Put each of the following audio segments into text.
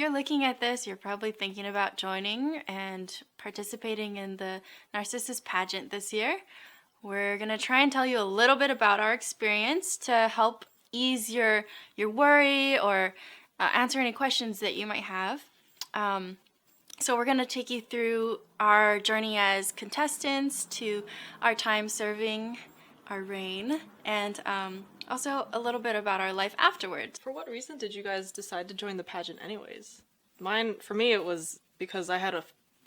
you're looking at this, you're probably thinking about joining and participating in the Narcissus Pageant this year. We're going to try and tell you a little bit about our experience to help ease your worry or answer any questions that you might have. So we're going to take you through our journey as contestants to our time serving our reign, and also a little bit about our life afterwards. For what reason did you guys decide to join the pageant anyways? For me, it was because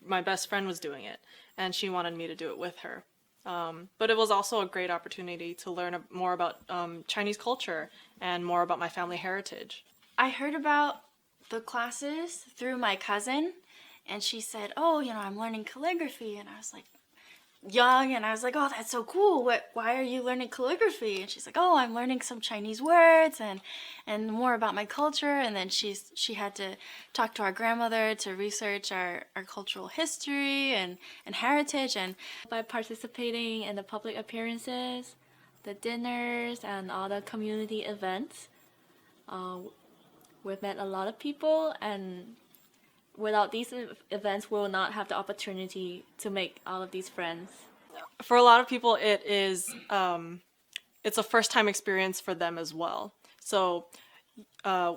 my best friend was doing it, and she wanted me to do it with her. But it was also a great opportunity to learn more about Chinese culture and more about my family heritage. I heard about the classes through my cousin, and she said, oh, I'm learning calligraphy, and I was like, young, and I was like, oh, that's so cool. Why are you learning calligraphy? And she's like, oh, I'm learning some Chinese words and more about my culture. And then she had to talk to our grandmother to research our cultural history and heritage. And by participating in the public appearances, the dinners, and all the community events, we've met a lot of people, and without these events, we will not have the opportunity to make all of these friends. For a lot of people, it's a first-time experience for them as well. So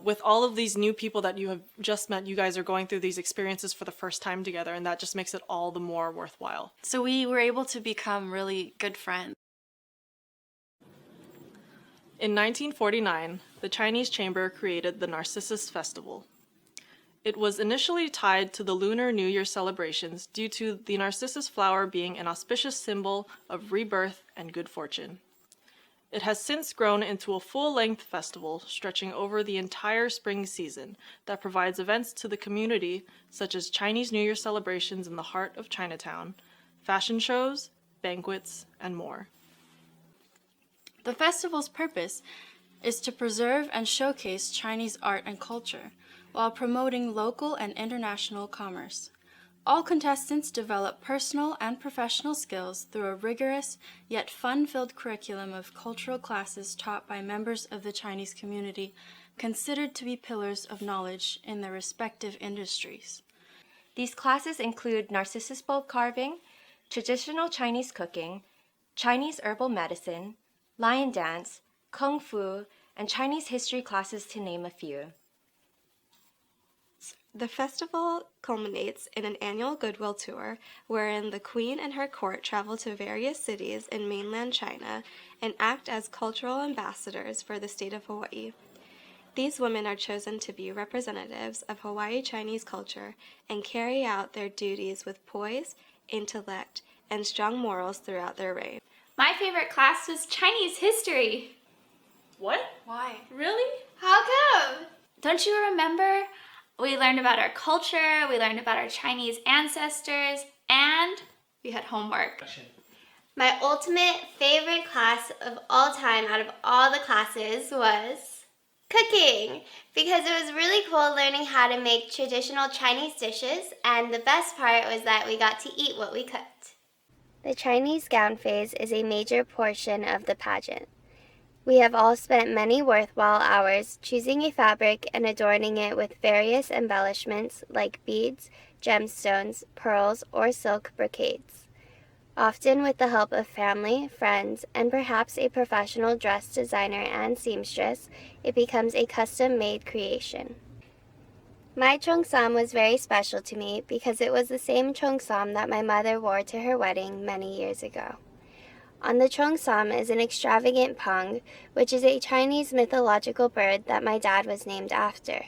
with all of these new people that you have just met, you guys are going through these experiences for the first time together, and that just makes it all the more worthwhile. So we were able to become really good friends. In 1949, the Chinese Chamber created the Narcissus Festival. It was initially tied to the Lunar New Year celebrations due to the narcissus flower being an auspicious symbol of rebirth and good fortune. It has since grown into a full-length festival stretching over the entire spring season that provides events to the community such as Chinese New Year celebrations in the heart of Chinatown, fashion shows, banquets, and more. The festival's purpose is to preserve and showcase Chinese art and culture, while promoting local and international commerce. All contestants develop personal and professional skills through a rigorous yet fun-filled curriculum of cultural classes taught by members of the Chinese community, considered to be pillars of knowledge in their respective industries. These classes include narcissus bulb carving, traditional Chinese cooking, Chinese herbal medicine, lion dance, kung fu, and Chinese history classes, to name a few. The festival culminates in an annual goodwill tour wherein the Queen and her court travel to various cities in mainland China and act as cultural ambassadors for the state of Hawaii. These women are chosen to be representatives of Hawaii Chinese culture and carry out their duties with poise, intellect, and strong morals throughout their reign. My favorite class was Chinese history. What? Why? Really? How come? Don't you remember? We learned about our culture, we learned about our Chinese ancestors, and we had homework. My ultimate favorite class of all time out of all the classes was cooking, because it was really cool learning how to make traditional Chinese dishes, and the best part was that we got to eat what we cooked. The Chinese gown phase is a major portion of the pageant. We have all spent many worthwhile hours choosing a fabric and adorning it with various embellishments like beads, gemstones, pearls, or silk brocades. Often with the help of family, friends, and perhaps a professional dress designer and seamstress, it becomes a custom-made creation. My cheongsam was very special to me because it was the same cheongsam that my mother wore to her wedding many years ago. On the cheongsam is an extravagant pung, which is a Chinese mythological bird that my dad was named after.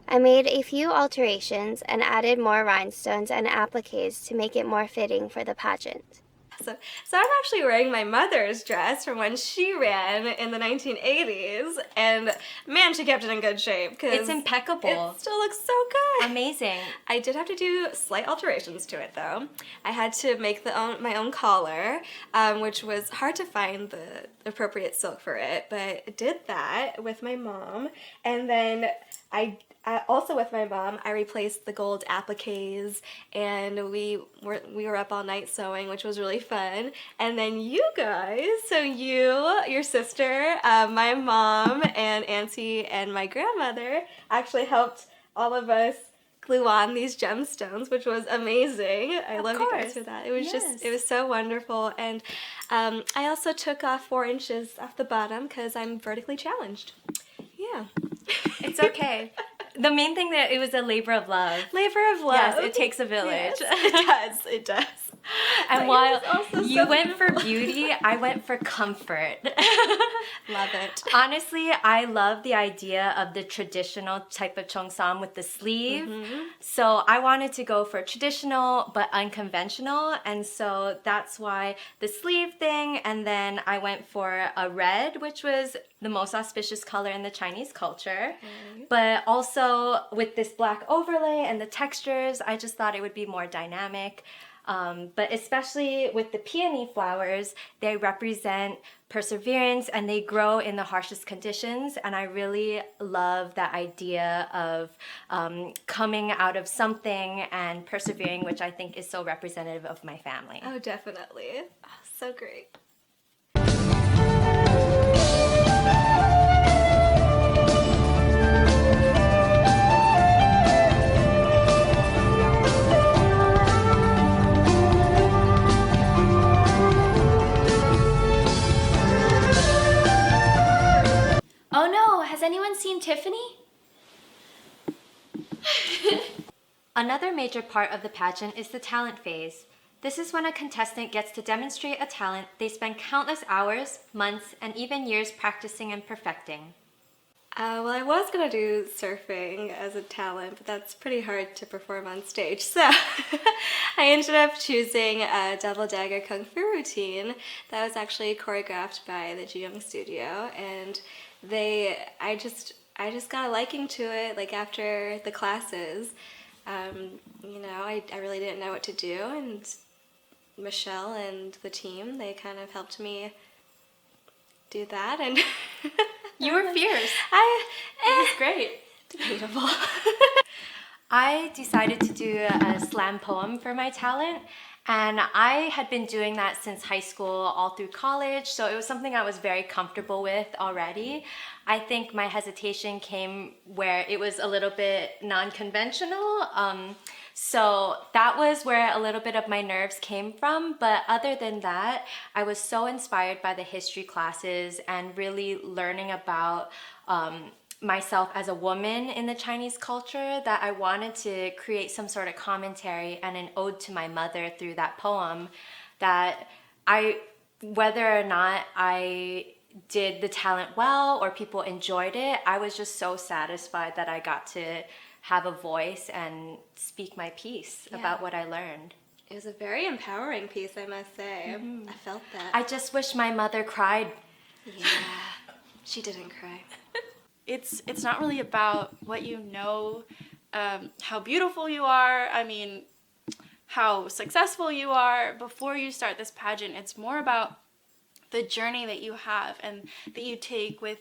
I made a few alterations and added more rhinestones and appliques to make it more fitting for the pageant. So I'm actually wearing my mother's dress from when she ran in the 1980s, and man, she kept it in good shape. It's impeccable. It still looks so good. Amazing. I did have to do slight alterations to it, though. I had to make my own collar, which was hard to find the appropriate silk for it, but I did that with my mom, and then also with my mom, I replaced the gold appliques, and we were up all night sewing, which was really fun. And then you guys, so you, your sister, my mom, and auntie, and my grandmother actually helped all of us glue on these gemstones, which was amazing. I love you guys course. for that. It was Yes. it was so wonderful. And I also took off 4 inches off the bottom because I'm vertically challenged. Yeah. It's okay. The main thing that it was a labor of love. Labor of love. Yes, it takes a village. Yes, it does. And But while it was also you so went for beauty, I went for comfort. Love it. Honestly, I love the idea of the traditional type of cheongsam with the sleeve. So I wanted to go for traditional but unconventional, and so that's why the sleeve thing, and then I went for a red, which was the most auspicious color in the Chinese culture. But also with this black overlay and the textures, I just thought it would be more dynamic. But especially with the peony flowers, they represent perseverance and they grow in the harshest conditions. And I really love that idea of coming out of something and persevering, which I think is so representative of my family. Oh, definitely. Oh, so great. Oh no, has anyone seen Tiffany? Another major part of the pageant is the talent phase. This is when a contestant gets to demonstrate a talent they spend countless hours, months, and even years practicing and perfecting. Well, I was gonna do surfing as a talent, but that's pretty hard to perform on stage. So I ended up choosing a double dagger kung fu routine that was actually choreographed by the Jiyong Studio, and I just got a liking to it. Like after the classes, I really didn't know what to do, and Michelle and the team, they kind of helped me do that, and You were fierce. it was great. debatable. I decided to do a slam poem for my talent, and I had been doing that since high school all through college, so it was something I was very comfortable with already. I think my hesitation came where it was a little bit non-conventional, so that was where a little bit of my nerves came from. But other than that, I was so inspired by the history classes and really learning about myself as a woman in the Chinese culture that I wanted to create some sort of commentary and an ode to my mother through that poem, that whether or not I did the talent well or people enjoyed it, I was just so satisfied that I got to have a voice and speak my piece about what I learned. It was a very empowering piece, I must say. I felt that. I just wish my mother cried. Yeah, she didn't cry. It's not really about what you know, how beautiful you are, I mean, how successful you are before you start this pageant. It's more about the journey that you have and that you take with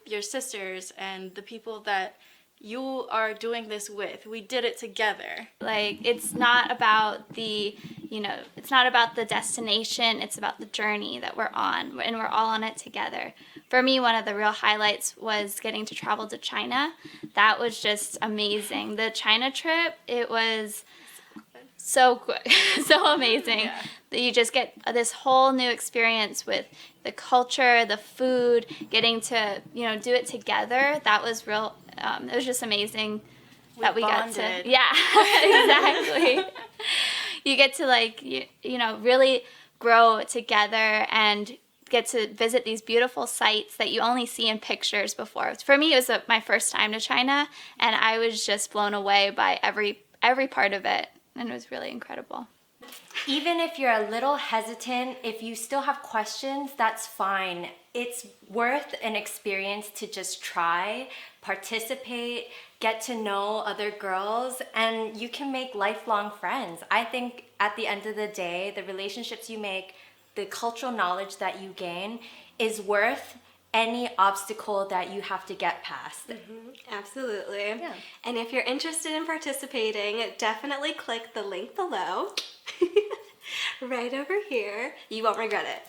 your sisters and the people that you are doing this with. We did it together. Like, it's not about it's not about the destination, it's about the journey that we're on, and we're all on it together. For me, one of the real highlights was getting to travel to China. That was just amazing. The China trip, it was so good, so amazing. That you just get this whole new experience with the culture, the food, getting to, do it together. That was real. It was just amazing that we got to. bonded. Yeah, exactly. You get to really grow together and get to visit these beautiful sites that you only see in pictures before. For me, it was my first time to China, and I was just blown away by every part of it, and it was really incredible. Even if you're a little hesitant, if you still have questions, that's fine. It's worth an experience to just try, participate, get to know other girls, and you can make lifelong friends. I think at the end of the day, the relationships you make, the cultural knowledge that you gain is worth any obstacle that you have to get past. Absolutely. Yeah. And if you're interested in participating, definitely click the link below. Right over here. You won't regret it.